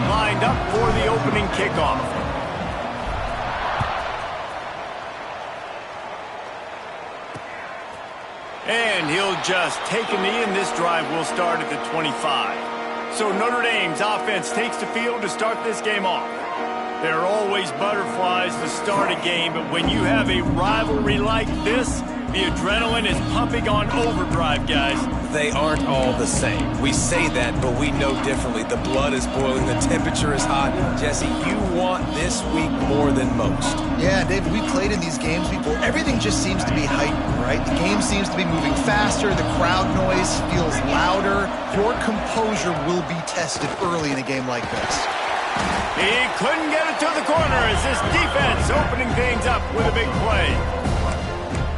lined up for the opening kickoff. And he'll just take a knee, and this drive will start at the 25. So Notre Dame's offense takes the field to start this game off. There are always butterflies to start a game, but when you have a rivalry like this, the adrenaline is pumping on overdrive, guys. They aren't all the same. We say that, but we know differently. The blood is boiling. The temperature is hot. Jesse, you want this week more than most. Yeah, David, we played in these games before. Everything just seems to be heightened, right? The game seems to be moving faster. The crowd noise feels louder. Your composure will be tested early in a game like this. He couldn't get it to the corner as this defense opening things up with a big play.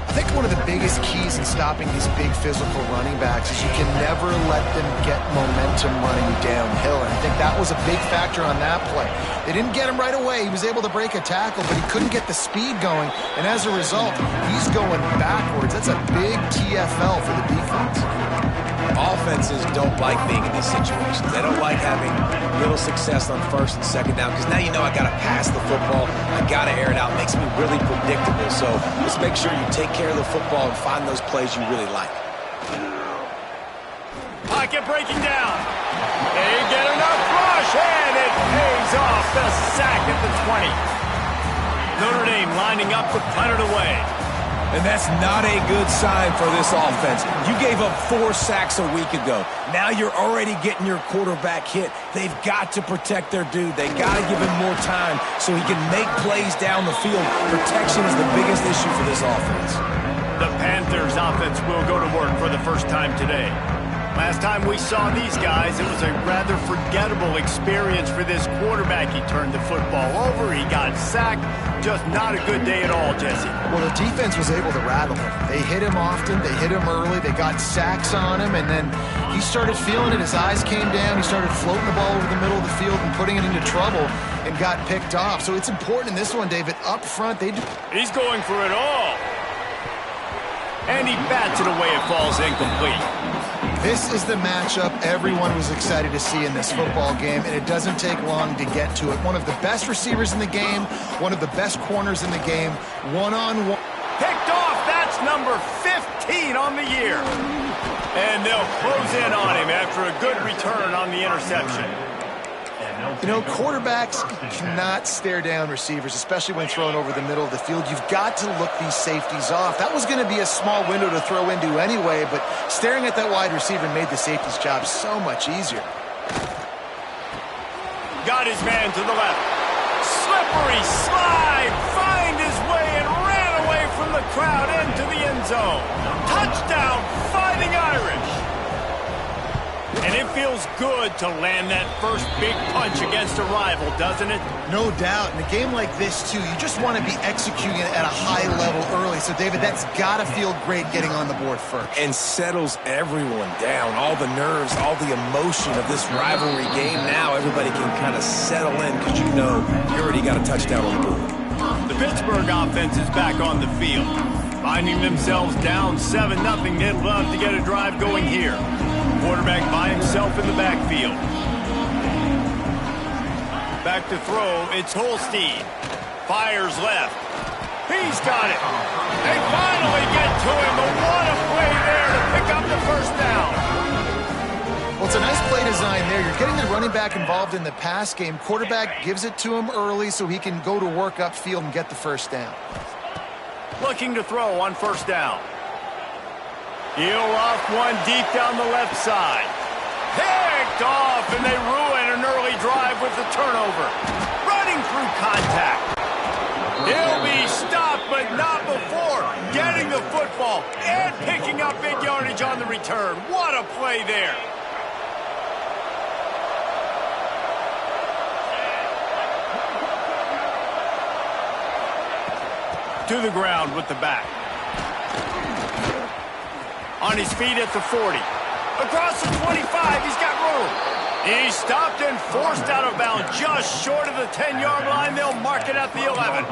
I think one of the biggest keys in stopping these big physical running backs is you can never let them get momentum running downhill. And I think that was a big factor on that play. They didn't get him right away. He was able to break a tackle, but he couldn't get the speed going. And as a result, he's going backwards. That's a big TFL for the defense. Offenses don't like being in these situations. They don't like having little success on first and second down because now you know I got to pass the football. I got to air it out. It makes me really predictable. So let's make sure you take care of the football and find those plays you really like. Pocket breaking down. They get enough rush, and it pays off the sack at the 20. Notre Dame lining up to punt it away. And that's not a good sign for this offense. You gave up 4 sacks a week ago. Now you're already getting your quarterback hit. They've got to protect their dude. They got to give him more time so he can make plays down the field. Protection is the biggest issue for this offense. The Panthers offense will go to work for the first time today. Last time we saw these guys, it was a rather forgettable experience for this quarterback. He turned the football over, he got sacked. Just not a good day at all, Jesse. Well, the defense was able to rattle him. They hit him often, they hit him early, they got sacks on him, and then he started feeling it. His eyes came down, he started floating the ball over the middle of the field and putting it into trouble and got picked off. So it's important in this one, David, up front. He's going for it all. And he bats it away, it falls incomplete. This is the matchup everyone was excited to see in this football game, and it doesn't take long to get to it. One of the best receivers in the game, one of the best corners in the game, one-on-one. Picked off, that's number 15 on the year. And they'll close in on him after a good return on the interception. You know, quarterbacks cannot stare down receivers, especially when thrown over the middle of the field. You've got to look these safeties off. That was going to be a small window to throw into anyway, but staring at that wide receiver made the safety's job so much easier. Got his man to the left. Slippery slide, find his way and ran away from the crowd into the end zone. Touchdown, Fighting Irish. And it feels good to land that first big punch against a rival, doesn't it? No doubt. In a game like this, too, you just want to be executing it at a high level early. So, David, that's got to feel great getting on the board first. And settles everyone down. All the nerves, all the emotion of this rivalry game. Now everybody can kind of settle in because you know you already got a touchdown on the board. The Pittsburgh offense is back on the field. Finding themselves down 7-0, they'd love to get a drive going here. Quarterback by himself in the backfield. Back to throw, it's Holstein. Fires left. He's got it. They finally get to him, but what a play there to pick up the first down. Well, it's a nice play design there. You're getting the running back involved in the pass game. Quarterback gives it to him early so he can go to work upfield and get the first down. Looking to throw on first down. He'll off one deep down the left side. Picked off, and they ruin an early drive with the turnover. Running through contact. He'll be stopped, but not before getting the football and picking up big yardage on the return. What a play there. To the ground with the back. On his feet at the 40. Across the 25, he's got room. He's stopped and forced out of bounds just short of the 10-yard line. They'll mark it at the 11.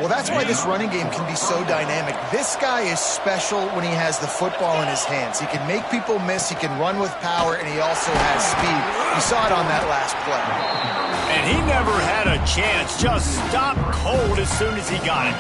Well, that's why this running game can be so dynamic. This guy is special when he has the football in his hands. He can make people miss, he can run with power, and he also has speed. You saw it on that last play. And he never had a chance. Just stopped cold as soon as he got it.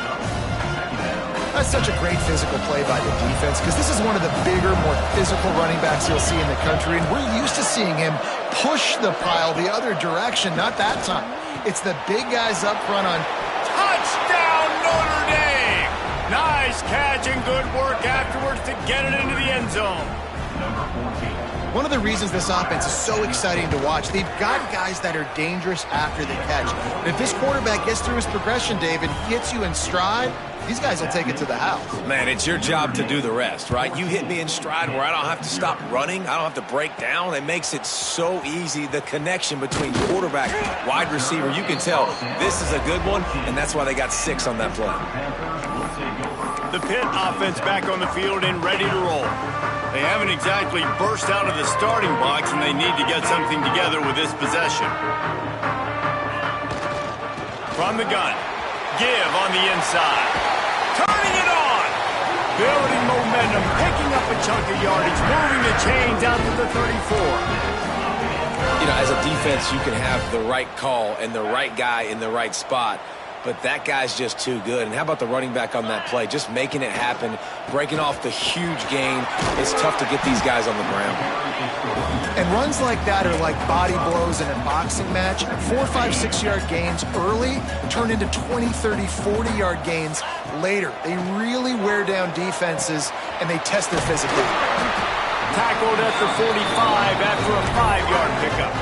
That's such a great physical play by the defense because this is one of the bigger, more physical running backs you'll see in the country, and we're used to seeing him push the pile the other direction. Not that time. It's the big guys up front on touchdown Notre Dame! Nice catch and good work afterwards to get it into the end zone. One of the reasons this offense is so exciting to watch, they've got guys that are dangerous after the catch. If this quarterback gets through his progression, David, hits you in stride, these guys will take it to the house. Man, it's your job to do the rest, right? You hit me in stride where I don't have to stop running. I don't have to break down. It makes it so easy. The connection between quarterback, wide receiver, you can tell this is a good one, and that's why they got 6 on that play. The Pitt offense back on the field and ready to roll. They haven't exactly burst out of the starting box, and they need to get something together with this possession. From the gun, give on the inside. Turning it on. Building momentum, picking up a chunk of yardage, moving the chains out to the 34. You know, as a defense, you can have the right call and the right guy in the right spot, but that guy's just too good. And how about the running back on that play? Just making it happen, breaking off the huge gain. It's tough to get these guys on the ground. And runs like that are like body blows in a boxing match. 4, 5, 6-yard gains early turn into 20, 30, 40-yard gains later. They really wear down defenses, and they test their physicality. Tackled at the 45 after a 5-yard pickup.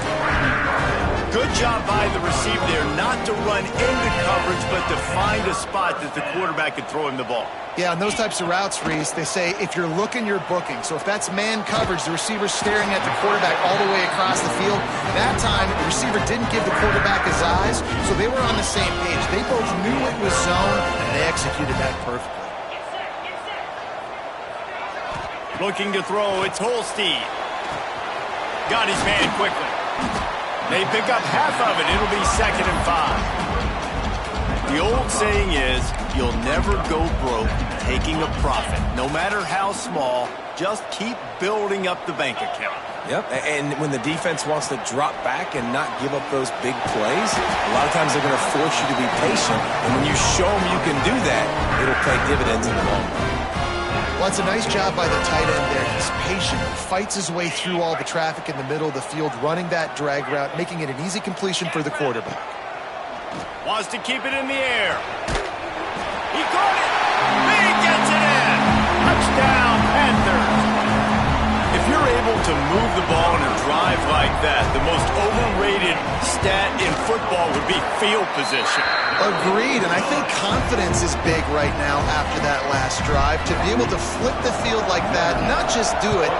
Good job by the receiver there not to run into coverage, but to find a spot that the quarterback could throw him the ball. Yeah, on those types of routes, Reese, they say if you're looking, you're booking. So if that's man coverage, the receiver's staring at the quarterback all the way across the field. That time, the receiver didn't give the quarterback his eyes, so they were on the same page. They both knew it was zone, and they executed that perfectly. Looking to throw, it's Holstein. Got his man quickly. They pick up half of it. It'll be 2nd and 5. The old saying is, you'll never go broke taking a profit. No matter how small, just keep building up the bank account. Yep, and when the defense wants to drop back and not give up those big plays, a lot of times they're going to force you to be patient. And when you show them you can do that, it'll pay dividends in the long run. Well, it's a nice job by the tight end there. He's patient. He fights his way through all the traffic in the middle of the field, running that drag route, making it an easy completion for the quarterback. Wants to keep it in the air. He caught it. He gets it in. Touchdown, Panthers. If you're able to move the ball in a drive like that, the most overrated stat in football would be field position. Agreed, and I think confidence is big right now after that last drive. To be able to flip the field like that, not just do it,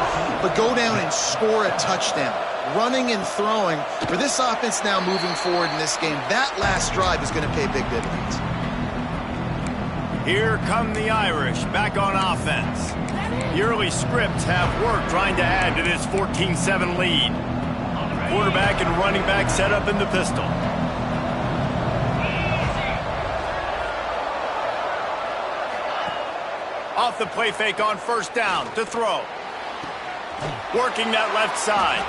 but go down and score a touchdown. Running and throwing. For this offense now moving forward in this game, that last drive is going to pay big dividends. Here come the Irish, back on offense. The early scripts have worked trying to add to this 14-7 lead. Quarterback and running back set up in the pistol. Off the play fake on 1st down to throw. Working that left side.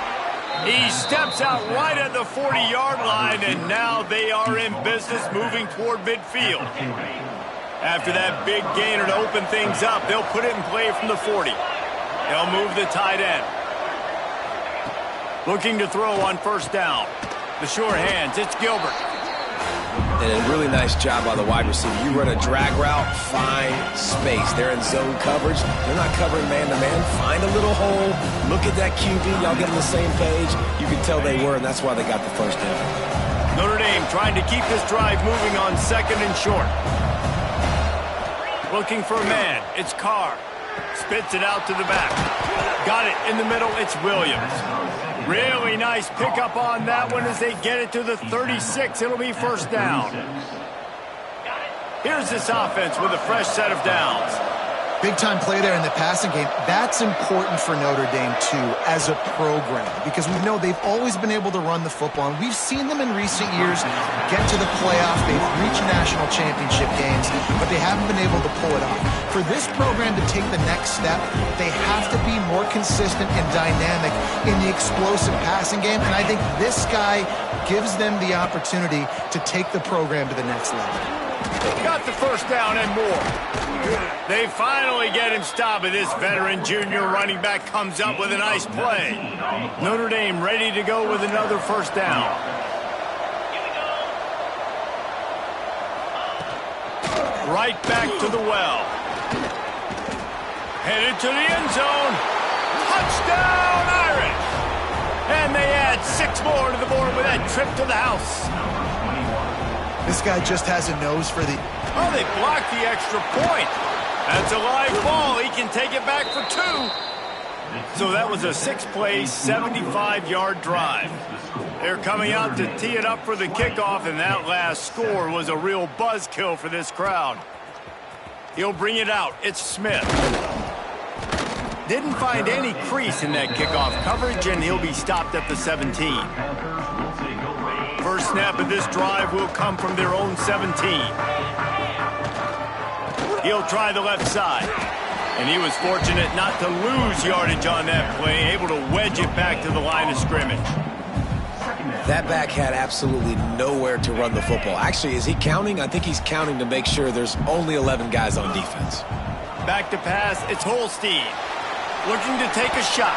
He steps out right at the 40-yard line, and now they are in business moving toward midfield. After that big gainer to open things up, they'll put it in play from the 40. They'll move the tight end. Looking to throw on 1st down. The sure hands, it's Gilbert. And a really nice job by the wide receiver. You run a drag route, find space. They're in zone coverage. They're not covering man-to-man. Find a little hole. Look at that QB. Y'all get on the same page. You can tell they were, and that's why they got the 1st down. Notre Dame trying to keep this drive moving on 2nd and short. Looking for a man. It's Carr. Spits it out to the back. Got it in the middle. It's Williams. Really nice pickup on that one as they get it to the 36. It'll be 1st down. Here's this offense with a fresh set of downs. Big-time play there in the passing game. That's important for Notre Dame, too, as a program, because we know they've always been able to run the football, and we've seen them in recent years get to the playoff. They've reached national championship games, but they haven't been able to pull it off. For this program to take the next step, they have to be more consistent and dynamic in the explosive passing game, and I think this guy gives them the opportunity to take the program to the next level. Got the first down and more. They finally get him stopped, and this veteran junior running back comes up with a nice play. Notre Dame ready to go with another first down. Right back to the well. Headed to the end zone. Touchdown, Irish! And they add 6 more to the board with that trip to the house. This guy just has a nose for the... Oh, they blocked the extra point. That's a live ball. He can take it back for 2. So that was a 6-play, 75-yard drive. They're coming out to tee it up for the kickoff, and that last score was a real buzzkill for this crowd. He'll bring it out. It's Smith. Didn't find any crease in that kickoff coverage, and he'll be stopped at the 17. First snap of this drive will come from their own 17. He'll try the left side. And he was fortunate not to lose yardage on that play, able to wedge it back to the line of scrimmage. That back had absolutely nowhere to run the football. Actually, is he counting? I think he's counting to make sure there's only 11 guys on defense. Back to pass, it's Holstein. Looking to take a shot.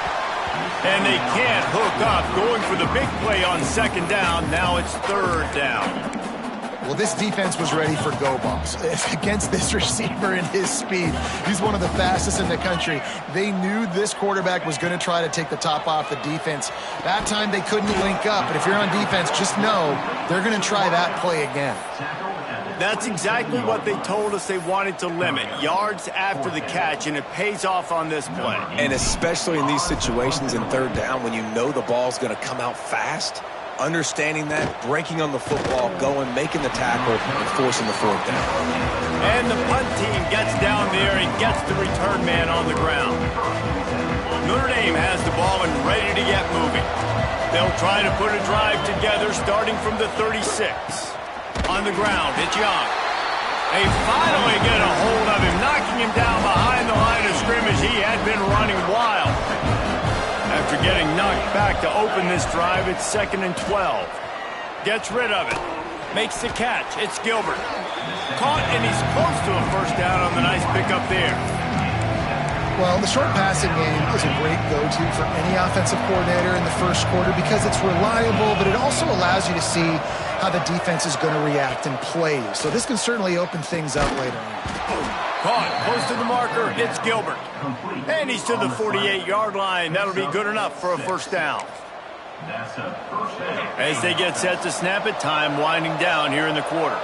And they can't hook up, going for the big play on second down. Now it's third down. Well, this defense was ready for go balls. Against this receiver and his speed, he's one of the fastest in the country. They knew this quarterback was going to try to take the top off the defense. That time they couldn't link up, but if you're on defense, just know they're going to try that play again. That's exactly what they told us they wanted to limit. Yards after the catch, and it pays off on this play. And especially in these situations in third down when you know the ball's going to come out fast, understanding that, breaking on the football, going, making the tackle, and forcing the fourth down. And the punt team gets down there and gets the return man on the ground. Notre Dame has the ball and ready to get moving. They'll try to put a drive together starting from the 36. On the ground, it's Young. They finally get a hold of him, knocking him down behind the line of scrimmage. He had been running wild. After getting knocked back to open this drive, it's 2nd and 12. Gets rid of it. Makes the catch. It's Gilbert. Caught, and he's close to a first down on the nice pickup there. Well, the short passing game is a great go-to for any offensive coordinator in the first quarter because it's reliable, but it also allows you to see how the defense is going to react and play. So this can certainly open things up later on. Caught, close to the marker, it's Gilbert. And he's to the 48-yard line. That'll be good enough for a first down. As they get set to snap it, time winding down here in the quarter.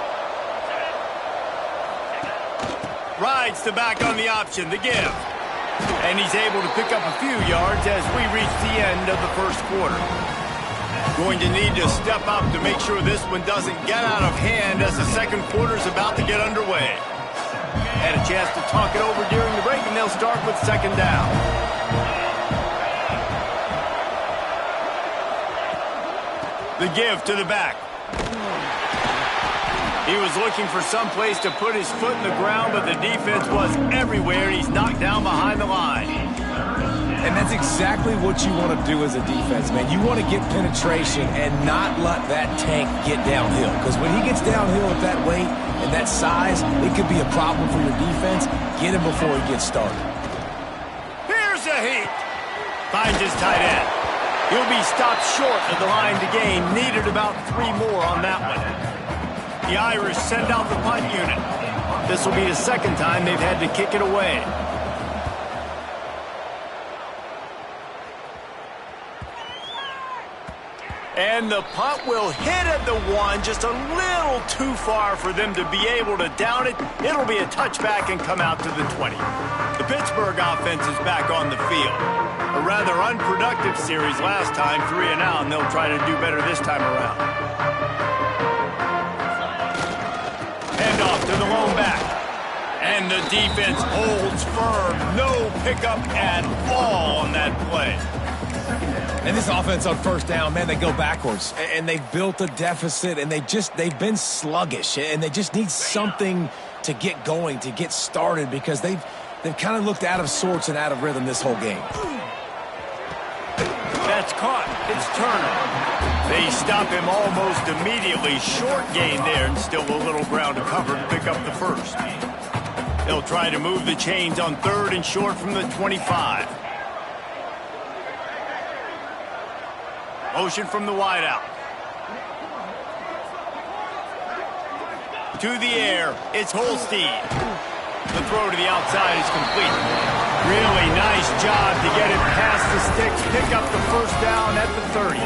Rides the back on the option, the give. And he's able to pick up a few yards as we reach the end of the first quarter. Going to need to step up to make sure this one doesn't get out of hand as the second quarter is about to get underway. Had a chance to talk it over during the break, and they'll start with second down. The give to the back. He was looking for some place to put his foot in the ground, but the defense was everywhere. He's knocked down behind the line. And that's exactly what you want to do as a defense, man. You want to get penetration and not let that tank get downhill. Because when he gets downhill at that weight and that size, it could be a problem for your defense. Get him before he gets started. Here's a heat. Finds his tight end. He'll be stopped short of the line to gain. Needed about 3 more on that one. The Irish send out the punt unit. This will be the second time they've had to kick it away. And the punt will hit at the 1, just a little too far for them to be able to down it. It'll be a touchback and come out to the 20. The Pittsburgh offense is back on the field. A rather unproductive series last time, 3 and out, and they'll try to do better this time around. Hand off to the lone back. And And the defense holds firm. No pickup at all on that play. And this offense on first down, man, they go backwards. And they've built a deficit, and they've been sluggish. And they just need something to get going, to get started, because they've kind of looked out of sorts and out of rhythm this whole game. That's caught. It's Turner. They stop him almost immediately. Short gain there, and still a little ground to cover to pick up the first. They'll try to move the chains on 3rd and short from the 25. Motion from the wideout. To the air, it's Holstein. The throw to the outside is complete. Really nice job to get it past the sticks, pick up the first down at the 30.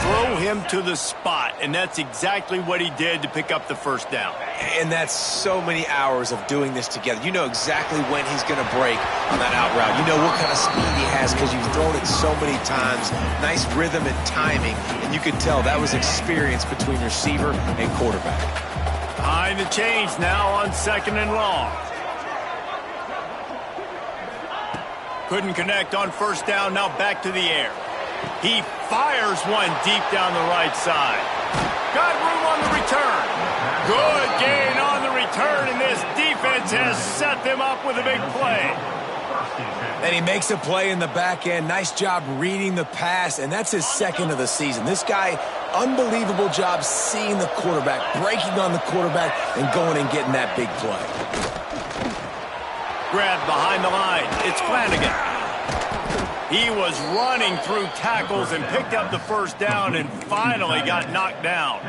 Throw him to the spot, and that's exactly what he did to pick up the first down. And that's so many hours of doing this together. You know exactly when he's going to break on that out route. You know what kind of speed he has because you've thrown it so many times. Nice rhythm and timing, and you could tell that was experience between receiver and quarterback. Behind the chains now on 2nd and long. Couldn't connect on first down, now back to the air. He fires one deep down the right side. Got room on the return. Good gain on the return, and this defense has set them up with a big play. And he makes a play in the back end. Nice job reading the pass, and that's his 2nd of the season. This guy, unbelievable job seeing the quarterback, breaking on the quarterback, and going and getting that big play. Grabbed behind the line. It's Flanagan. He was running through tackles and picked up the first down and finally got knocked down.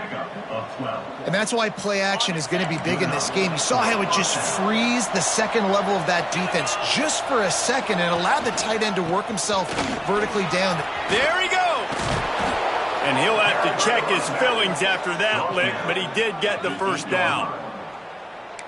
And that's why play action is going to be big in this game. You saw how it just frees the second level of that defense just for a second and allowed the tight end to work himself vertically down. There he goes. And he'll have to check his fillings after that lick, but he did get the first down.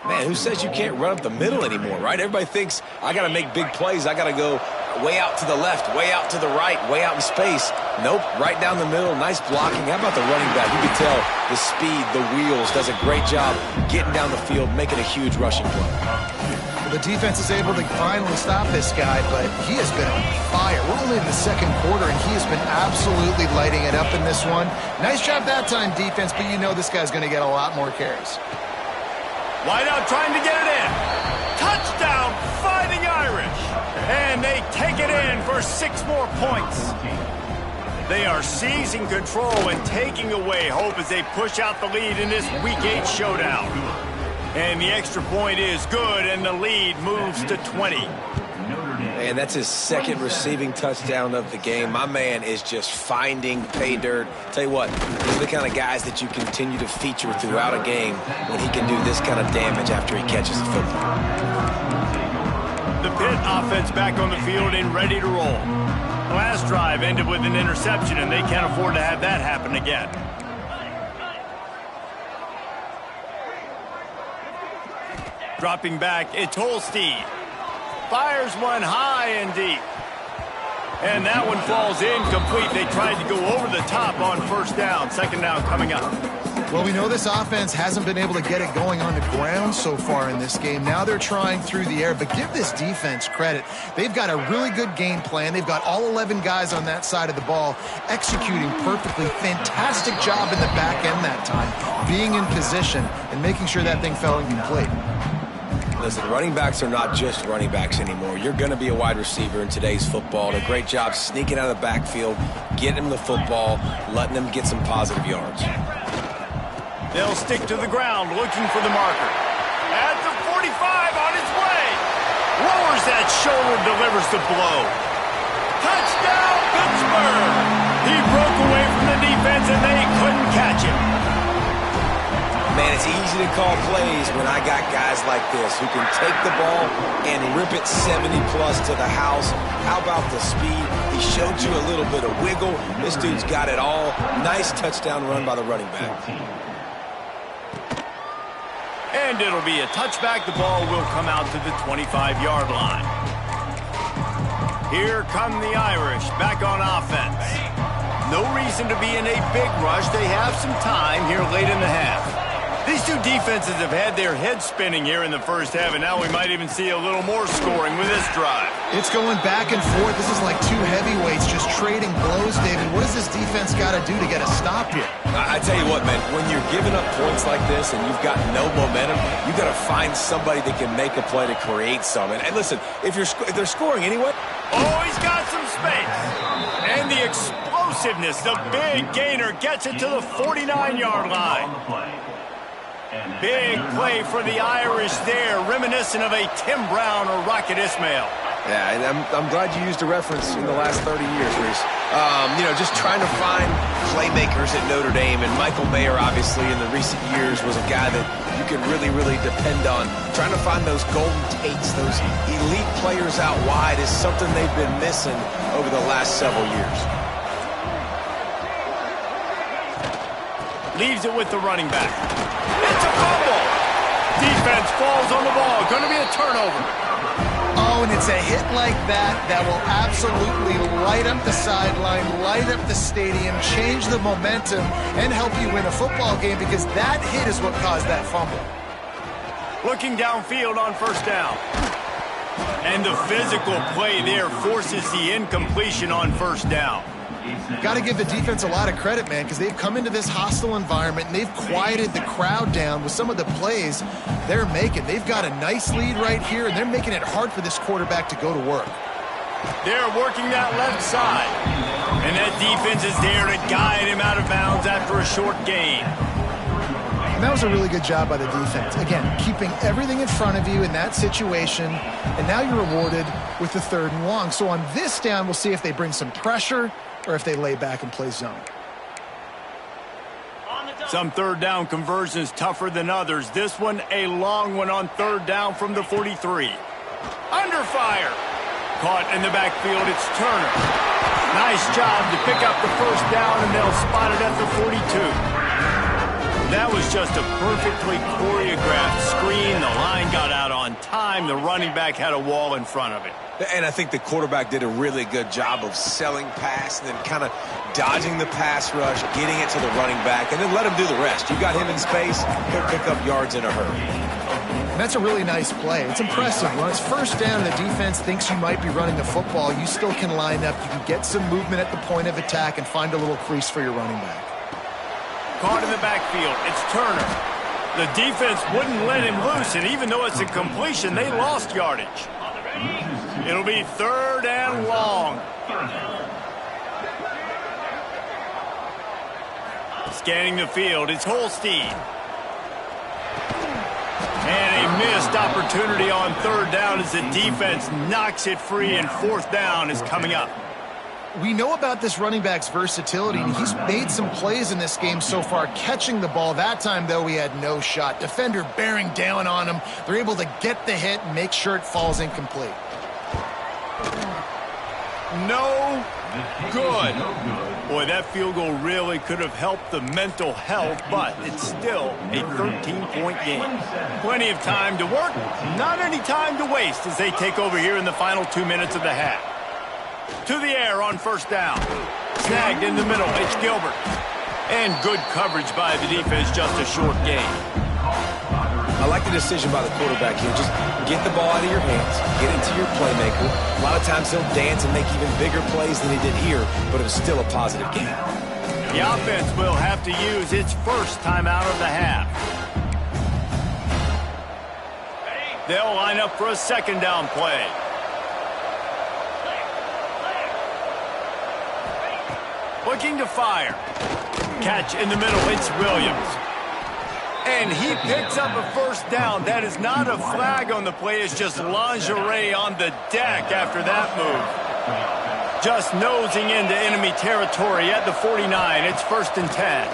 Man, who says you can't run up the middle anymore, right? Everybody thinks I got to make big plays. I got to go way out to the left, way out to the right, way out in space. Nope, right down the middle. Nice blocking. How about the running back? You can tell the speed, the wheels, does a great job getting down the field, making a huge rushing play. Well, the defense is able to finally stop this guy, but he has been on fire. We're only in the 2nd quarter, and he has been absolutely lighting it up in this one. Nice job that time, defense, but you know this guy's going to get a lot more carries. Wideout trying to get it in. Touchdown, Fighting Irish. And they take it in for 6 more points. They are seizing control and taking away hope as they push out the lead in this Week 8 showdown. And the extra point is good, and the lead moves to 20. And that's his 2nd receiving touchdown of the game. My man is just finding pay dirt. Tell you what, these are the kind of guys that you continue to feature throughout a game when he can do this kind of damage after he catches the football. The Pitt offense back on the field and ready to roll. Last drive ended with an interception, and they can't afford to have that happen again. Dropping back, it's Holstein. Fires one high and deep. And that one falls incomplete. They tried to go over the top on first down. 2nd down coming up. Well, we know this offense hasn't been able to get it going on the ground so far in this game. Now they're trying through the air, but give this defense credit. They've got a really good game plan. They've got all 11 guys on that side of the ball executing perfectly. Fantastic job in the back end that time, being in position and making sure that thing fell incomplete. Listen, running backs are not just running backs anymore. You're going to be a wide receiver in today's football. And a great job sneaking out of the backfield, getting them the football, letting them get some positive yards. They'll stick to the ground, looking for the marker. At the 45, on his way. Lowers that shoulder, delivers the blow. Touchdown, Pittsburgh! He broke away from the defense, and they couldn't catch him. Man, it's easy to call plays when I got guys like this who can take the ball and rip it 70-plus to the house. How about the speed? He showed you a little bit of wiggle. This dude's got it all. Nice touchdown run by the running back. And it'll be a touchback. The ball will come out to the 25-yard line. Here come the Irish back on offense. No reason to be in a big rush. They have some time here late in the half. These two defenses have had their heads spinning here in the first half, and now we might even see a little more scoring with this drive. It's going back and forth. This is like two heavyweights just trading blows, David. What does this defense got to do to get a stop here? I tell you what, man, when you're giving up points like this and you've got no momentum, you got to find somebody that can make a play to create some. And listen, if they're scoring anyway. Oh, he's got some space. And the explosiveness, the big gainer gets it to the 49-yard line. Big play for the Irish there, reminiscent of a Tim Brown or Rocket Ismail. Yeah, and I'm glad you used a reference in the last 30 years, Reese. Just trying to find Playmakers at Notre Dame, and Michael Mayer, obviously, in the recent years, was a guy that you can really, really depend on. Trying to find those golden takes, those elite players out wide is something they've been missing over the last several years. Leaves it with the running back. It's a fumble. Defense falls on the ball. Going to be a turnover. Oh, and it's a hit like that will absolutely light up the sideline, light up the stadium, change the momentum, and help you win a football game, because that hit is what caused that fumble. Looking downfield on first down. And the physical play there forces the incompletion on first down. Got to give the defense a lot of credit, man, because they've come into this hostile environment and they've quieted the crowd down with some of the plays they're making. They've got a nice lead right here, and they're making it hard for this quarterback to go to work. They're working that left side, and that defense is there to guide him out of bounds after a short gain. And that was a really good job by the defense. Again, keeping everything in front of you in that situation, and now you're rewarded with the 3rd and long. So on this down, we'll see if they bring some pressure or if they lay back and play zone. Some 3rd down conversions tougher than others. This one, a long one on 3rd down from the 43. Under fire. Caught in the backfield, it's Turner. Nice job to pick up the 1st down, and they'll spot it at the 42. That was just a perfectly choreographed screen. The line got out on time. The running back had a wall in front of it. And I think the quarterback did a really good job of selling pass and then kind of dodging the pass rush, getting it to the running back, and then let him do the rest. You got him in space, he'll pick up yards in a hurry. And that's a really nice play. It's impressive. When it's 1st down and the defense thinks you might be running the football, you still can line up. You can get some movement at the point of attack and find a little crease for your running back. Caught in the backfield, it's Turner. The defense wouldn't let him loose, and even though it's a completion, they lost yardage. It'll be 3rd and long. Scanning the field, it's Holstein. And a missed opportunity on 3rd down as the defense knocks it free, and 4th down is coming up. We know about this running back's versatility, and he's made some plays in this game so far, catching the ball. That time, though, he had no shot. Defender bearing down on him. They're able to get the hit and make sure it falls incomplete. No good. Boy, that field goal really could have helped the mental health, but it's still a 13-point game. Plenty of time to work, not any time to waste as they take over here in the final 2 minutes of the half. To the air on 1st down. Snagged in the middle, it's Gilbert. And good coverage by the defense, just a short gain. I like the decision by the quarterback here. Just get the ball out of your hands, get it to your playmaker. A lot of times he'll dance and make even bigger plays than he did here, but it was still a positive game. The offense will have to use its 1st timeout of the half. They'll line up for a 2nd down play. Looking to fire. Catch in the middle, it's Williams. And he picks up a 1st down. That is not a flag on the play. It's just lingerie on the deck after that move. Just nosing into enemy territory at the 49. It's 1st and 10.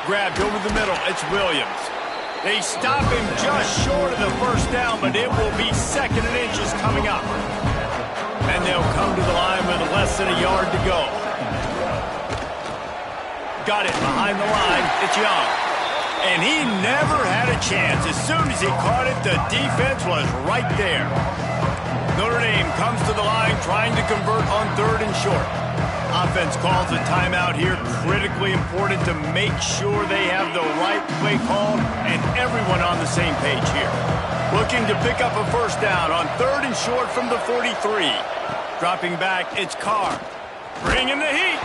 Grabbed over the middle, it's Williams. They stop him just short of the 1st down, but it will be 2nd and inches coming up. And they'll come to the line with less than a yard to go. Got it behind the line. It's Young. And he never had a chance. As soon as he caught it, the defense was right there. Notre Dame comes to the line trying to convert on 3rd and short. Offense calls a timeout here. Critically important to make sure they have the right play called and everyone on the same page here. Looking to pick up a first down on 3rd and short from the 43. Dropping back, it's Carr. Bringing the heat.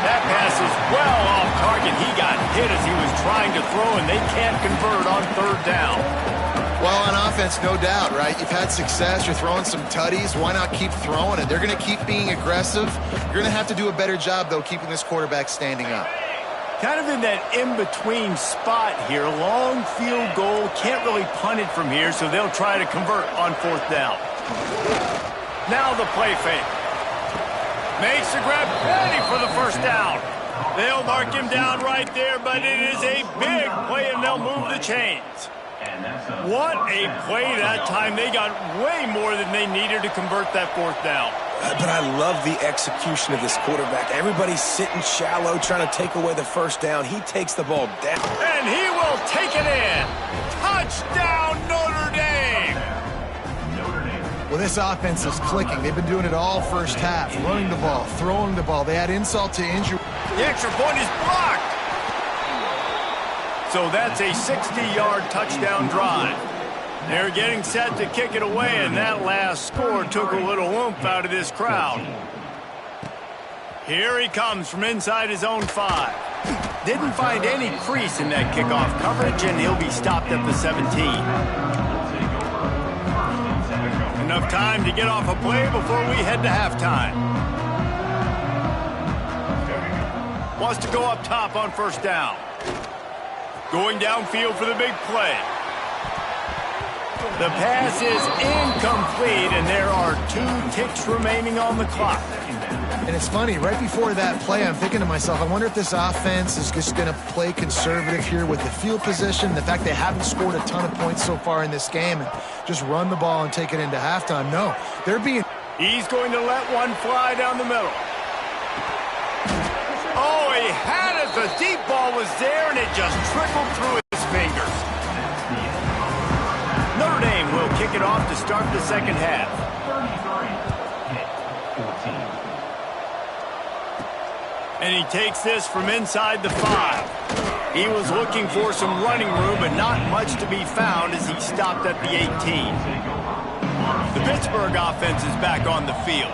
That pass is well off target. He got hit as he was trying to throw, and they can't convert on 3rd down. Well, on offense, no doubt, right? You've had success. You're throwing some tutties. Why not keep throwing it? They're going to keep being aggressive. You're going to have to do a better job, though, keeping this quarterback standing up. Kind of in that in-between spot here. Long field goal. Can't really punt it from here, so they'll try to convert on 4th down. Now the play fake. Makes the grab, ready for the first down. They'll mark him down right there, but it is a big play, and they'll move the chains. What a play that time. They got way more than they needed to convert that 4th down. But I love the execution of this quarterback. Everybody's sitting shallow, trying to take away the first down. He takes the ball down. And he will take it in. Touchdown, Notre Dame. Well, this offense is clicking. They've been doing it all first half. Running the ball, throwing the ball. They had insult to injury. The extra point is blocked. So that's a 60-yard touchdown drive. They're getting set to kick it away, and that last score took a little oomph out of this crowd. Here he comes from inside his own 5. Didn't find any crease in that kickoff coverage, and he'll be stopped at the 17. Enough time to get off a play before we head to halftime. Wants to go up top on 1st down. Going downfield for the big play. The pass is incomplete, and there are 2 ticks remaining on the clock. And it's funny, right before that play, I'm thinking to myself, I wonder if this offense is just going to play conservative here with the field position, the fact they haven't scored a ton of points so far in this game, and just run the ball and take it into halftime. No, they're being... He's going to let one fly down the middle. Oh, he had it. The deep ball was there, and it just trickled through his fingers. Notre Dame will kick it off to start the second half. And he takes this from inside the 5. He was looking for some running room, but not much to be found as he stopped at the 18. The Pittsburgh offense is back on the field.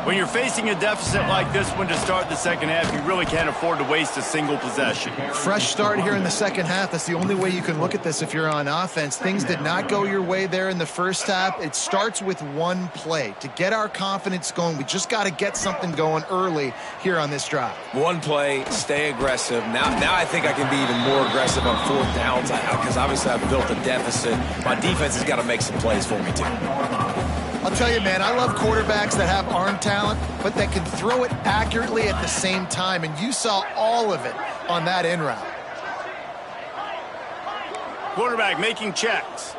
When you're facing a deficit like this one to start the second half, you really can't afford to waste a single possession. Fresh start here in the second half. That's the only way you can look at this if you're on offense. Things did not go your way there in the first half. It starts with one play. To get our confidence going, we just got to get something going early here on this drive. One play, stay aggressive. Now I think I can be even more aggressive on 4th downs because obviously I've built a deficit. My defense has got to make some plays for me too. I'll tell you, man, I love quarterbacks that have arm talent, but that can throw it accurately at the same time, and you saw all of it on that in route. Quarterback making checks.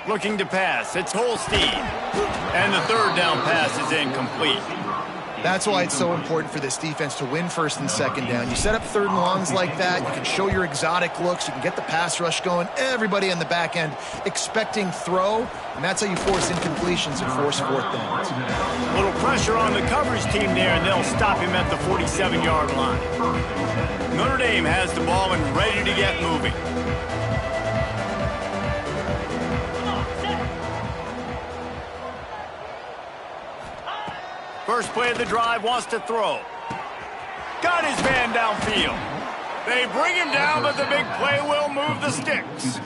Looking to pass. It's Holstein. And the 3rd down pass is incomplete. That's why it's so important for this defense to win 1st and 2nd down. You set up 3rd and longs like that, you can show your exotic looks, you can get the pass rush going, everybody on the back end expecting throw, and that's how you force incompletions and force 4th downs. A little pressure on the coverage team there, and they'll stop him at the 47-yard line. Notre Dame has the ball and ready to get moving. First play of the drive, wants to throw. Got his man downfield. They bring him down, but the big play will move the sticks.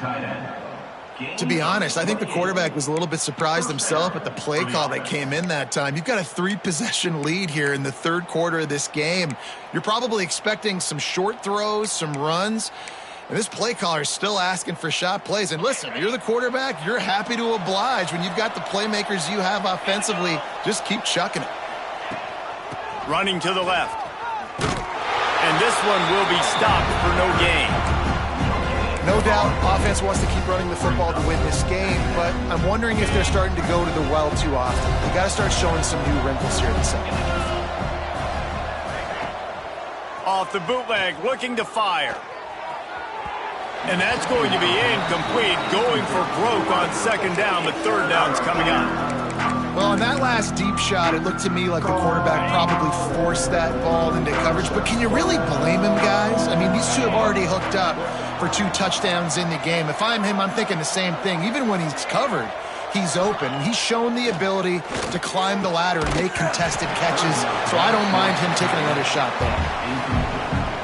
To be honest, I think the quarterback was a little bit surprised himself at the play call that came in that time. You've got a 3-possession lead here in the 3rd quarter of this game. You're probably expecting some short throws, some runs. And this play caller is still asking for shot plays. And listen, you're the quarterback. You're happy to oblige. When you've got the playmakers you have offensively, just keep chucking it. Running to the left. And this one will be stopped for no gain. No doubt, offense wants to keep running the football to win this game, but I'm wondering if they're starting to go to the well too often. You got to start showing some new wrinkles here in the second half. Off the bootleg, looking to fire. And that's going to be incomplete, going for broke on 2nd down, but 3rd down's coming up. Well, on that last deep shot, it looked to me like the quarterback probably forced that ball into coverage. But can you really blame him, guys? I mean, these two have already hooked up for 2 touchdowns in the game. If I'm him, I'm thinking the same thing. Even when he's covered, he's open. He's shown the ability to climb the ladder and make contested catches. So I don't mind him taking another shot there.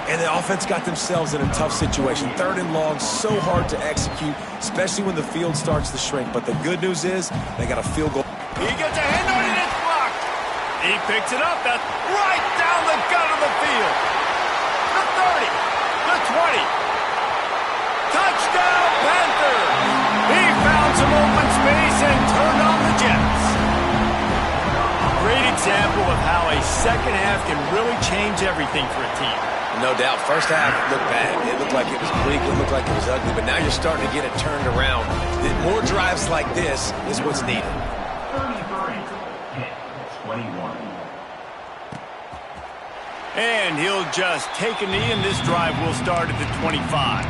And the offense got themselves in a tough situation. 3rd and long, so hard to execute, especially when the field starts to shrink. But the good news is they got a field goal. He gets a hand on it, and it's blocked. He picks it up. That's right down the gut of the field. The 30, the 20. Touchdown, Panthers. He found some open space and turned on the Jets. Great example of how a second half can really change everything for a team. No doubt. First half looked bad. It looked like it was bleak. It looked like it was ugly. But now you're starting to get it turned around. More drives like this is what's needed. 21. And he'll just take a knee, and this drive will start at the 25.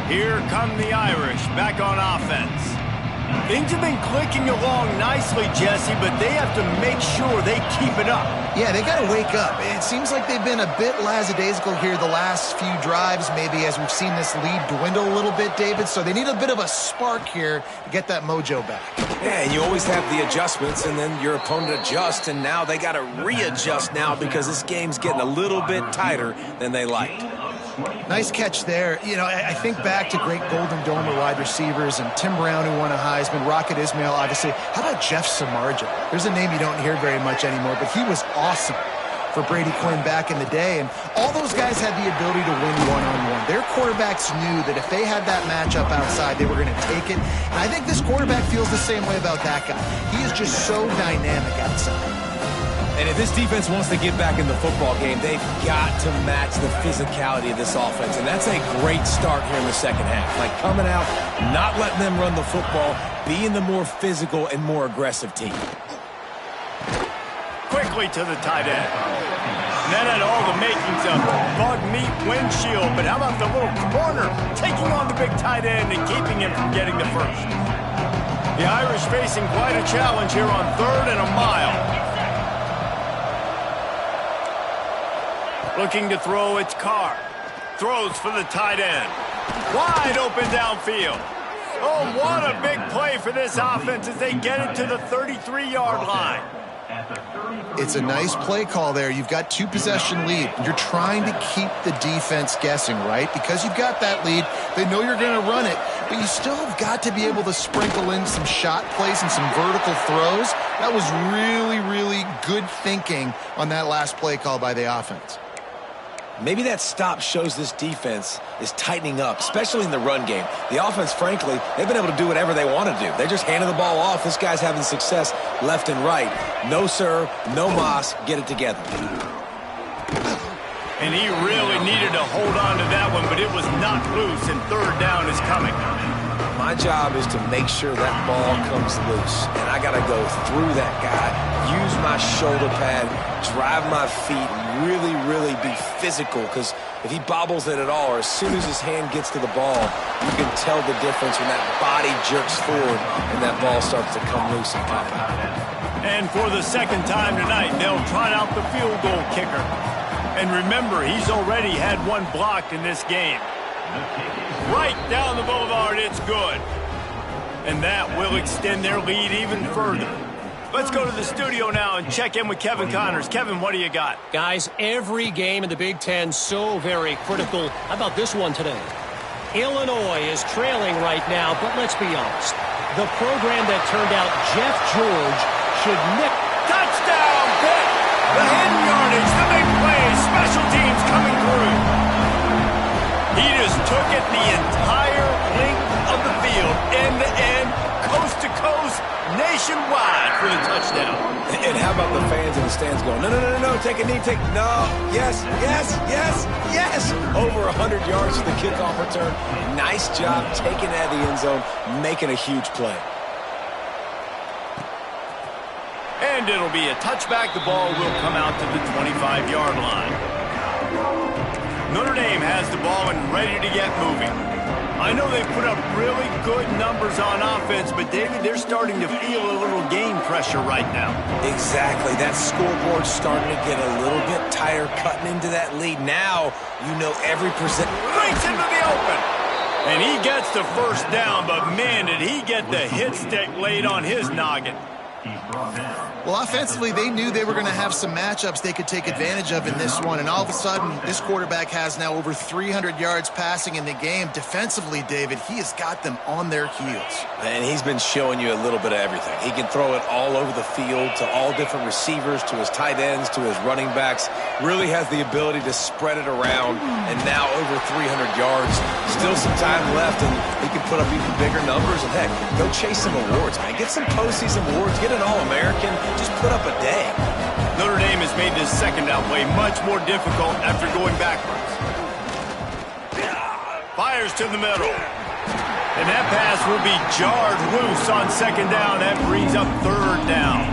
Here come the Irish back on offense. Things have been clicking along nicely, Jesse, but they have to make sure they keep it up. Yeah, they got to wake up. It seems like they've been a bit lackadaisical here the last few drives, maybe as we've seen this lead dwindle a little bit, David. So they need a bit of a spark here to get that mojo back. Yeah, and you always have the adjustments, and then your opponent adjusts, and now they got to readjust now because this game's getting a little bit tighter than they liked. Nice catch there. You know, I think back to great Golden Domer wide receivers and Tim Brown, who won a Heisman, Rocket Ismail, obviously. How about Jeff Samardzija? There's a name you don't hear very much anymore, but he was awesome for Brady Quinn back in the day. And all those guys had the ability to win one-on-one. Their quarterbacks knew that if they had that matchup outside, they were going to take it. And I think this quarterback feels the same way about that guy. He is just so dynamic outside. And if this defense wants to get back in the football game, they've got to match the physicality of this offense. And that's a great start here in the second half. Like coming out, not letting them run the football, being the more physical and more aggressive team. Quickly to the tight end. And that had all the makings of bug meat windshield. But how about the little corner taking on the big tight end and keeping him from getting the first? The Irish facing quite a challenge here on 3rd and a mile. Looking to throw, it's Carr. Throws for the tight end. Wide open downfield. Oh, what a big play for this offense as they get it to the 33-yard line. It's a nice play call there. You've got 2-possession lead. You're trying to keep the defense guessing, right? Because you've got that lead. They know you're going to run it, but you still have got to be able to sprinkle in some shot plays and some vertical throws. That was really, really good thinking on that last play call by the offense. Maybe that stop shows this defense is tightening up, especially in the run game. The offense, frankly, they've been able to do whatever they want to do. They're just handing the ball off. This guy's having success left and right. No, sir, no mas, get it together. And he really needed to hold on to that one, but it was not loose, and 3rd down is coming. My job is to make sure that ball comes loose, and I got to go through that guy, use my shoulder pad, drive my feet, and really, really be physical, because if he bobbles it at all, or as soon as his hand gets to the ball, you can tell the difference when that body jerks forward and that ball starts to come loose and pop out. And for the second time tonight, they'll trot out the field goal kicker. And remember, he's already had one blocked in this game. Right down the boulevard, it's good. And that will extend their lead even further. Let's go to the studio now and check in with Kevin Connors. Kevin, what do you got? Guys, every game in the Big Ten so very critical. How about this one today? Illinois is trailing right now, but let's be honest. The program that turned out Jeff George should nick. Touchdown, Pitt! The hidden yardage, the big play, special teams coming through. He just took it the entire length of the field, end to end, coast to coast, nationwide for the touchdown. And how about the fans in the stands going, no, no, no, no, take a knee, no, yes, yes, yes, yes. Over 100 yards for the kickoff return. Nice job taking it out of the end zone, making a huge play. And it'll be a touchback. The ball will come out to the 25-yard line. Notre Dame has the ball and ready to get moving. I know they put up really good numbers on offense, but, David, they're starting to feel a little game pressure right now. Exactly. That scoreboard's starting to get a little bit tighter cutting into that lead. Now you know every percent. Breaks into the open. And he gets the first down, but, man, did he get the hit stick laid on his noggin. Well, offensively, they knew they were going to have some matchups they could take advantage of in this one, and all of a sudden, this quarterback has now over 300 yards passing in the game. Defensively, David, he has got them on their heels. And he's been showing you a little bit of everything. He can throw it all over the field to all different receivers, to his tight ends, to his running backs. Really has the ability to spread it around, and now over 300 yards. Still some time left, and he can put up even bigger numbers. And, heck, go chase some awards, man. Get some postseason awards. Get an All-American. Just put up a day. Notre Dame has made this second down play much more difficult after going backwards. Fires to the middle. And that pass will be jarred loose on second down. That brings up third down.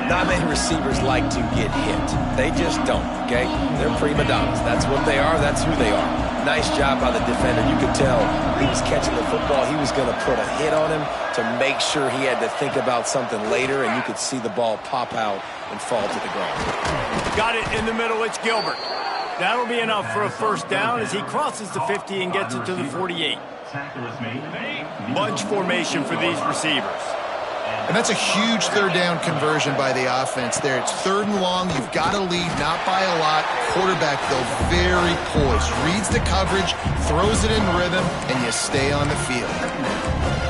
Not many receivers like to get hit. They just don't, okay? They're prima donnas. That's what they are. That's who they are. Nice job by the defender. You could tell he was catching the football. He was going to put a hit on him to make sure he had to think about something later, and you could see the ball pop out and fall to the ground. Got it in the middle. It's Gilbert. That'll be enough for a first down as he crosses the 50 and gets it to the 48. Bunch formation for these receivers. And that's a huge third down conversion by the offense there. It's third and long. You've got to lead, not by a lot. Quarterback, though, very poised. Reads the coverage, throws it in rhythm, and you stay on the field.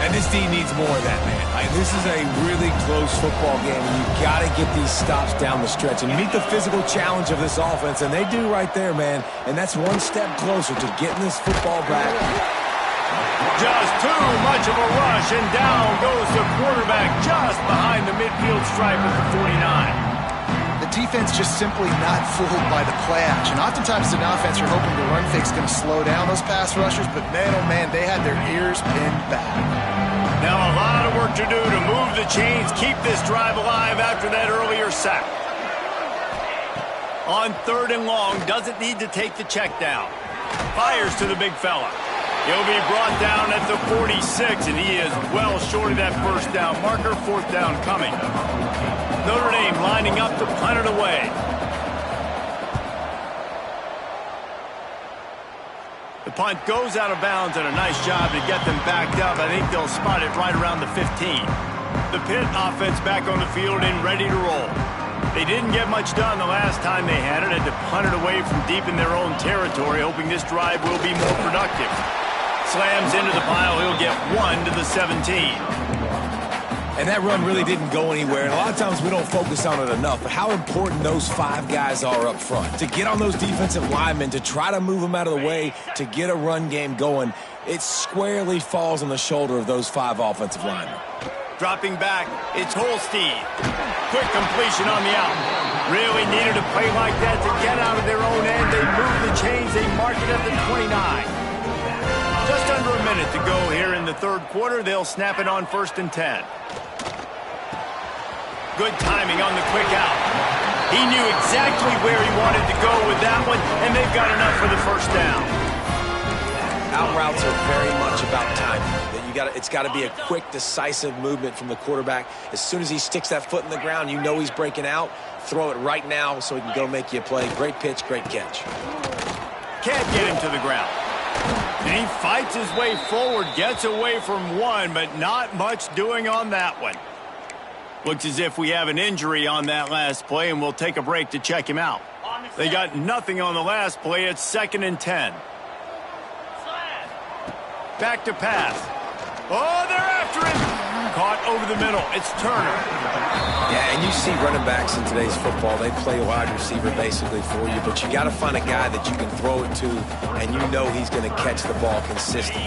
And this team needs more of that, man. This is a really close football game, and you've got to get these stops down the stretch and meet the physical challenge of this offense, and they do right there, man. And that's one step closer to getting this football back. Just too much of a rush, and down goes the quarterback just behind the midfield stripe at the 49. The defense just simply not fooled by the play action. Oftentimes, as an offense, you're hoping the run fake's going to slow down those pass rushers, but man, oh man, they had their ears pinned back. Now a lot of work to do to move the chains, keep this drive alive after that earlier sack. On third and long, doesn't need to take the check down. Fires to the big fella. He'll be brought down at the 46, and he is well short of that first down marker. Fourth down coming. Notre Dame lining up to punt it away. The punt goes out of bounds, and a nice job to get them backed up. I think they'll spot it right around the 15. The Pitt offense back on the field and ready to roll. They didn't get much done the last time they had it. Had to punt it away from deep in their own territory, hoping this drive will be more productive. Slams into the pile. He'll get one to the 17. And that run really didn't go anywhere. And a lot of times we don't focus on it enough. But how important those five guys are up front. To get on those defensive linemen, to try to move them out of the way, to get a run game going, it squarely falls on the shoulder of those five offensive linemen. Dropping back, it's Holstein. Quick completion on the out. Really needed a play like that to get out of their own end. They move the chains. They mark it at the 29. Just under a minute to go here in the third quarter. They'll snap it on 1st and 10. Good timing on the quick out. He knew exactly where he wanted to go with that one, and they've got enough for the first down. Out routes are very much about timing. It's got to be a quick, decisive movement from the quarterback. As soon as he sticks that foot in the ground, you know he's breaking out. Throw it right now so he can go make you a play. Great pitch, great catch. Can't get him to the ground. And he fights his way forward, gets away from one, but not much doing on that one. Looks as if we have an injury on that last play, and we'll take a break to check him out. They got nothing on the last play. It's 2nd and 10. Back to pass. Oh, they're after him. Caught over the middle. It's Turner. Yeah, and you see running backs in today's football, they play wide receiver basically for you, but you got to find a guy that you can throw it to, and you know he's going to catch the ball consistently.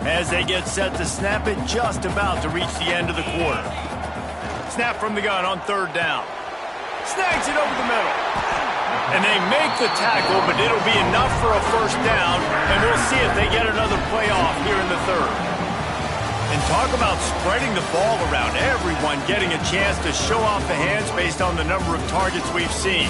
As they get set to snap it, just about to reach the end of the quarter. Snap from the gun on 3rd down. Snags it over the middle. And they make the tackle, but it'll be enough for a first down, and we'll see if they get another play off here in the third. And talk about spreading the ball around, everyone getting a chance to show off the hands based on the number of targets we've seen.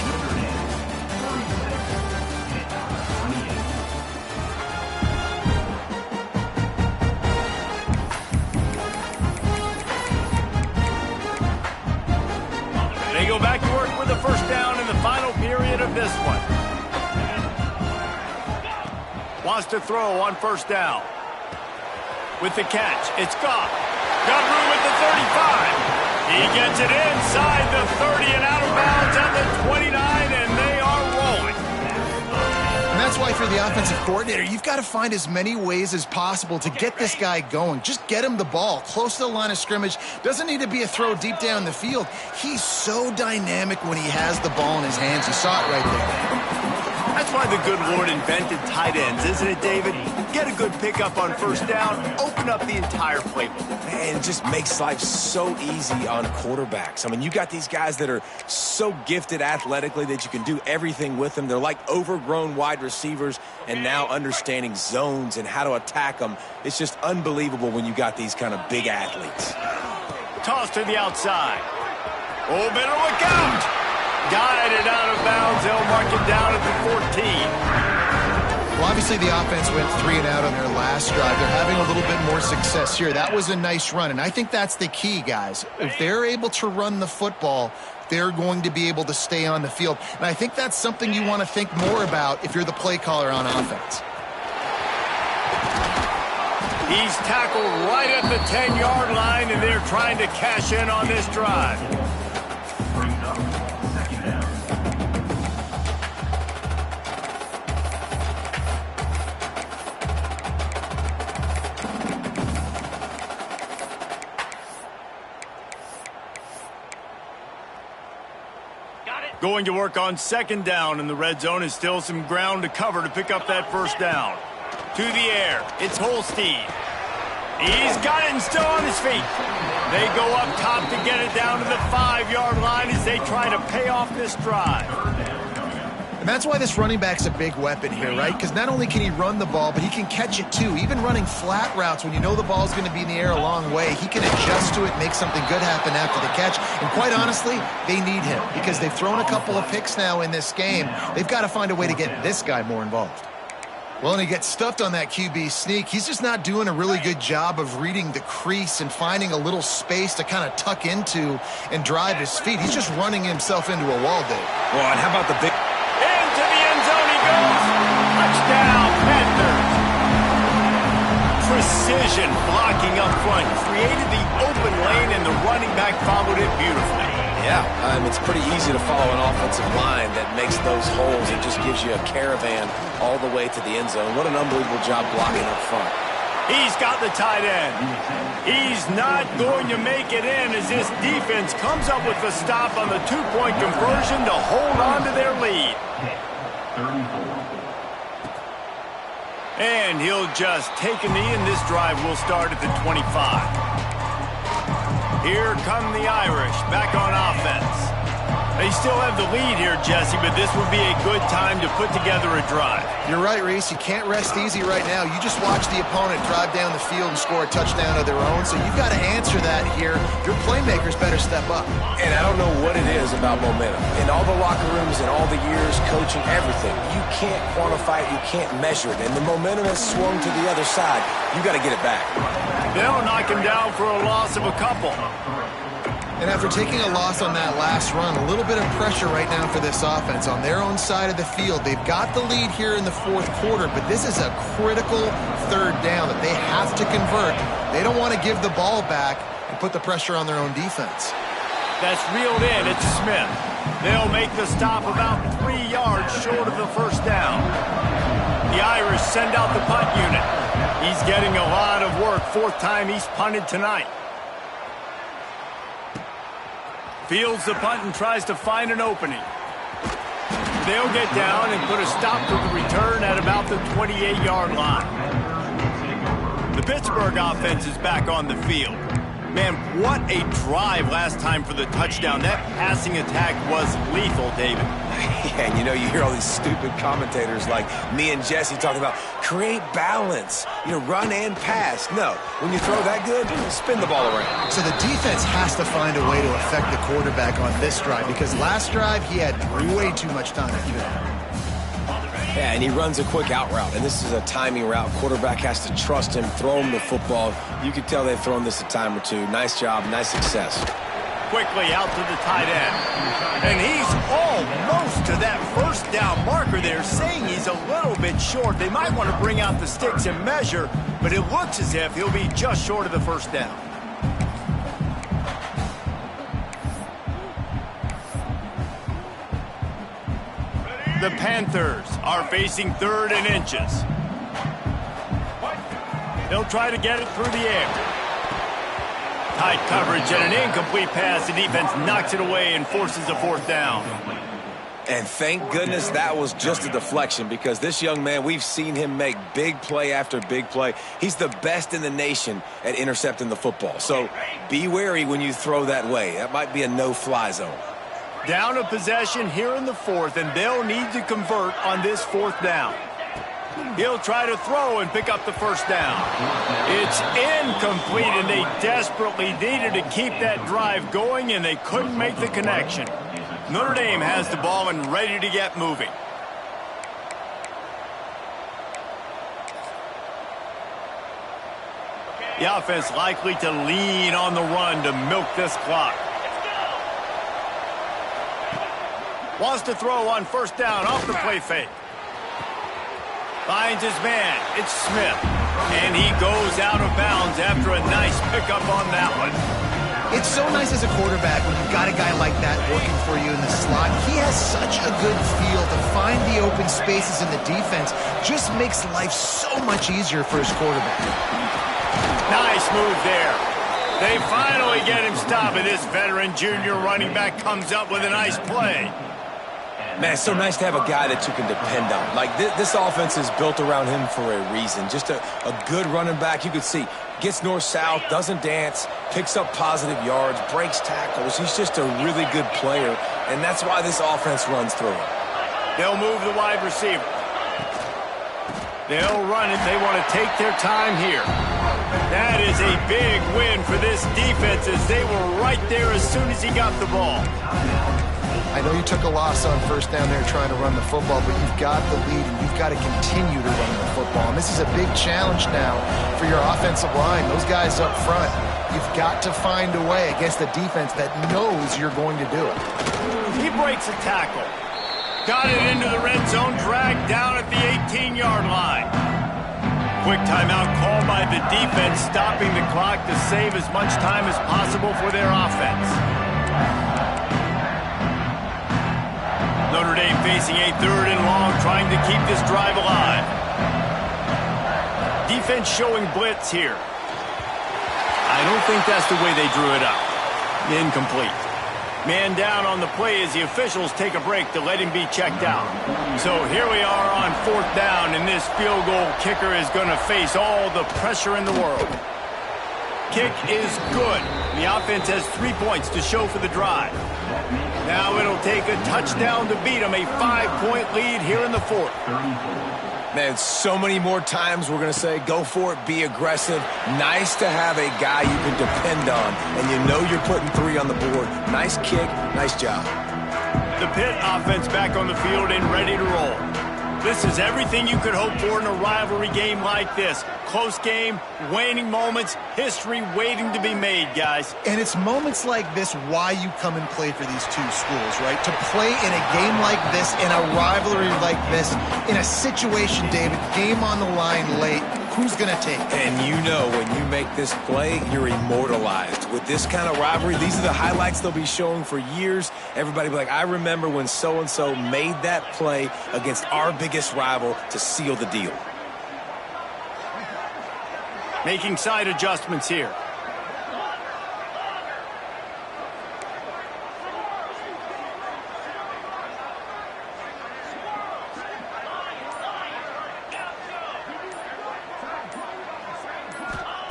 the first down in the final period of this one. Wants to throw on first down. With the catch, it's Goff. Got room at the 35. He gets it inside the 30 and out of bounds at the 29, and they are rolling. And that's why for the offensive coordinator, you've got to find as many ways as possible to get this guy going. Just get him the ball close to the line of scrimmage. Doesn't need to be a throw deep down the field. He's so dynamic when he has the ball in his hands. You saw it right there. That's why the good Lord invented tight ends, isn't it, David? Get a good pickup on first down, open up the entire playbook. Man, it just makes life so easy on quarterbacks. I mean, you got these guys that are so gifted athletically that you can do everything with them. They're like overgrown wide receivers, and now understanding zones and how to attack them. It's just unbelievable when you got these kind of big athletes. Toss to the outside. Oh, better look out! Guided out of bounds. They'll mark it down at the 14. Well, obviously the offense went 3 and out on their last drive. They're having a little bit more success here. That was a nice run, and I think that's the key, guys. If they're able to run the football, they're going to be able to stay on the field. And I think that's something you want to think more about if you're the play caller on offense. He's tackled right at the 10-yard line, and they're trying to cash in on this drive. Going to work on second down, and the red zone is still some ground to cover to pick up that first down. To the air, it's Holstein. He's got it and still on his feet. They go up top to get it down to the 5-yard line as they try to pay off this drive. And that's why this running back's a big weapon here, right? Because not only can he run the ball, but he can catch it too. Even running flat routes when you know the ball's going to be in the air a long way, he can adjust to it, make something good happen after the catch. And quite honestly, they need him because they've thrown a couple of picks now in this game. They've got to find a way to get this guy more involved. Well, and he gets stuffed on that QB sneak. He's just not doing a really good job of reading the crease and finding a little space to kind of tuck into and drive his feet. He's just running himself into a wall, Dave. Well, and how about the big... Into the end zone he goes. Touchdown, Panthers. Precision blocking up front. Created the open lane, and the running back followed it beautifully. Yeah, it's pretty easy to follow an offensive line that makes those holes and just gives you a caravan all the way to the end zone. What an unbelievable job blocking up front. He's got the tight end. He's not going to make it in as this defense comes up with the stop on the two-point conversion to hold on to their lead. And he'll just take a knee, and this drive will start at the 25. Here come the Irish back on offense. They still have the lead here, Jesse, but this would be a good time to put together a drive. You're right, Reese. You can't rest easy right now. You just watch the opponent drive down the field and score a touchdown of their own, so you've got to answer that here. Your playmakers better step up. And I don't know what it is about momentum. In all the locker rooms and all the years coaching, everything, you can't quantify it, you can't measure it. And the momentum has swung to the other side. You got to get it back. They'll knock him down for a loss of a couple. And after taking a loss on that last run, a little bit of pressure right now for this offense on their own side of the field. They've got the lead here in the fourth quarter, but this is a critical third down that they have to convert. They don't want to give the ball back and put the pressure on their own defense. That's reeled in. It's Smith. They'll make the stop about 3 yards short of the first down. The Irish send out the punt unit. He's getting a lot of work. Fourth time he's punted tonight. Fields the punt and tries to find an opening. They'll get down and put a stop to the return at about the 28-yard line. The Pittsburgh offense is back on the field. Man, what a drive last time for the touchdown. That passing attack was lethal, David. Yeah, and you hear all these stupid commentators like me and Jesse talking about create balance, run and pass. No, when you throw that good, spin the ball around. So the defense has to find a way to affect the quarterback on this drive because last drive he had way too much time to keep it out. Yeah, and he runs a quick out route, and this is a timing route. Quarterback has to trust him, throw him the football. You could tell they've thrown this a time or two. Nice job, nice success. quickly out to the tight end. And he's almost to that first down marker there, saying he's a little bit short. They might want to bring out the sticks and measure, but it looks as if he'll be just short of the first down. The Panthers are facing 3rd and inches. They'll try to get it through the air. Tight coverage and an incomplete pass. The defense knocks it away and forces a 4th down. And thank goodness that was just a deflection, because this young man, we've seen him make big play after big play. He's the best in the nation at intercepting the football. So be wary when you throw that way. That might be a no-fly zone. Down a possession here in the 4th, and they'll need to convert on this 4th down. He'll try to throw and pick up the first down. It's incomplete, and they desperately needed to keep that drive going, and they couldn't make the connection. Notre Dame has the ball and ready to get moving. The offense likely to lean on the run to milk this clock. Wants to throw on first down off the play fake. Finds his man. It's Smith. And he goes out of bounds after a nice pickup on that one. It's so nice as a quarterback when you've got a guy like that working for you in the slot. He has such a good feel to find the open spaces in the defense. Just makes life so much easier for his quarterback. Nice move there. They finally get him stopped, and this veteran junior running back comes up with a nice play. Man, it's so nice to have a guy that you can depend on. Like, this offense is built around him for a reason. Just a good running back. You could see, gets north-south, doesn't dance, picks up positive yards, breaks tackles. He's just a really good player, and that's why this offense runs through him. They'll move the wide receiver. They'll run it. They want to take their time here. That is a big win for this defense, as they were right there as soon as he got the ball. I know you took a loss on first down there trying to run the football, but you've got the lead, and you've got to continue to run the football. And this is a big challenge now for your offensive line. Those guys up front, you've got to find a way against a defense that knows you're going to do it. He breaks a tackle. Got it into the red zone, dragged down at the 18-yard line. Quick timeout called by the defense, stopping the clock to save as much time as possible for their offense. Notre Dame facing a 3rd and long, trying to keep this drive alive. Defense showing blitz here. I don't think that's the way they drew it up. Incomplete. Man down on the play as the officials take a break to let him be checked out. So here we are on 4th down, and this field goal kicker is going to face all the pressure in the world. Kick is good. The offense has 3 points to show for the drive. Now it'll take a touchdown to beat them, a 5-point lead here in the 4th. Man, so many more times we're going to say, go for it, be aggressive. Nice to have a guy you can depend on, and you know you're putting 3 on the board. Nice kick, nice job. The Pitt offense back on the field and ready to roll. This is everything you could hope for in a rivalry game like this. Close game, waning moments, history waiting to be made, guys. And it's moments like this why you come and play for these two schools, right? To play in a game like this, in a rivalry like this, in a situation, David, game on the line late, who's going to take it? And you know when you make this play, you're immortalized. With this kind of rivalry, these are the highlights they'll be showing for years. Everybody will be like, I remember when so-and-so made that play against our biggest rival to seal the deal. Making side adjustments here.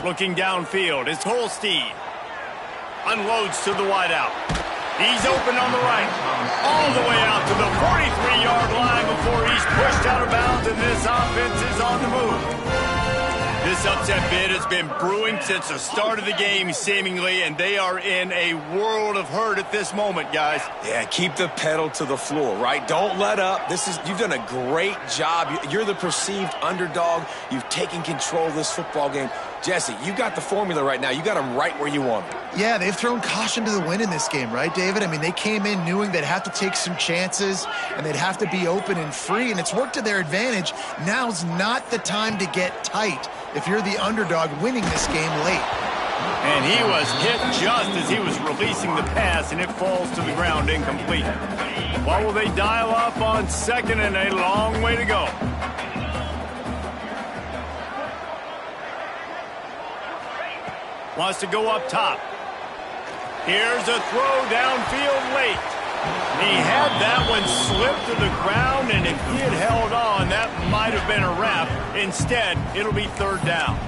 Looking downfield, it's Holstein. Unloads to the wideout. He's open on the right. All the way out to the 43-yard line before he's pushed out of bounds, and this offense is on the move. This upset bid has been brewing since the start of the game, seemingly, and they are in a world of hurt at this moment, guys. Yeah, keep the pedal to the floor, right? Don't let up. You've done a great job. You're the perceived underdog. You've taken control of this football game. Jesse, you got the formula right now. You got them right where you want them. Yeah, they've thrown caution to the wind in this game, right, David? I mean, they came in knowing they'd have to take some chances and they'd have to be open and free, and it's worked to their advantage. Now's not the time to get tight if you're the underdog winning this game late. And he was hit just as he was releasing the pass, and it falls to the ground incomplete. What will they dial up on second, and a long way to go? Wants to go up top. Here's a throw downfield late. He had that one slip to the ground, and if he had held on, that might have been a wrap. Instead, it'll be third down.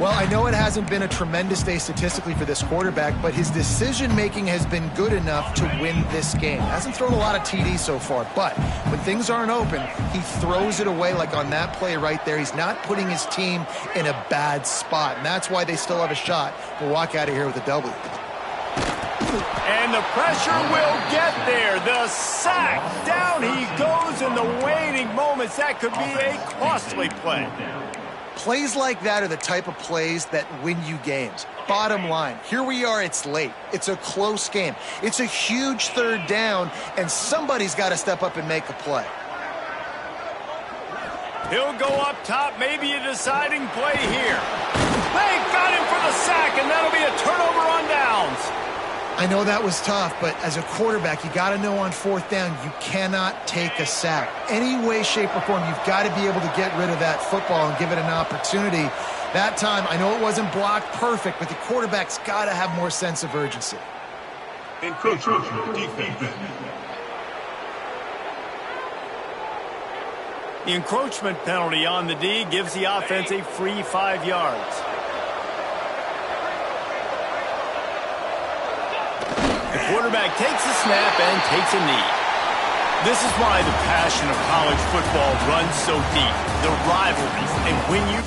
Well, I know it hasn't been a tremendous day statistically for this quarterback, but his decision-making has been good enough to win this game. Hasn't thrown a lot of TDs so far, but when things aren't open, he throws it away like on that play right there. He's not putting his team in a bad spot, and that's why they still have a shot to walk out of here with a W. And the pressure will get there. The sack. Down he goes in the waiting moments. That could be a costly play. Plays like that are the type of plays that win you games. Bottom line, here we are, it's late. It's a close game. It's a huge third down, and somebody's got to step up and make a play. He'll go up top, maybe a deciding play here. They got him for the sack, and that'll be a turnover on downs. I know that was tough, but as a quarterback, you got to know on fourth down, you cannot take a sack. Any way, shape, or form, you've got to be able to get rid of that football and give it an opportunity. That time, I know it wasn't blocked perfect, but the quarterback's got to have more sense of urgency. Encroachment defense. The encroachment penalty on the D gives the offense a free 5 yards. The quarterback takes a snap and takes a knee. This is why the passion of college football runs so deep. The rivalries, and when you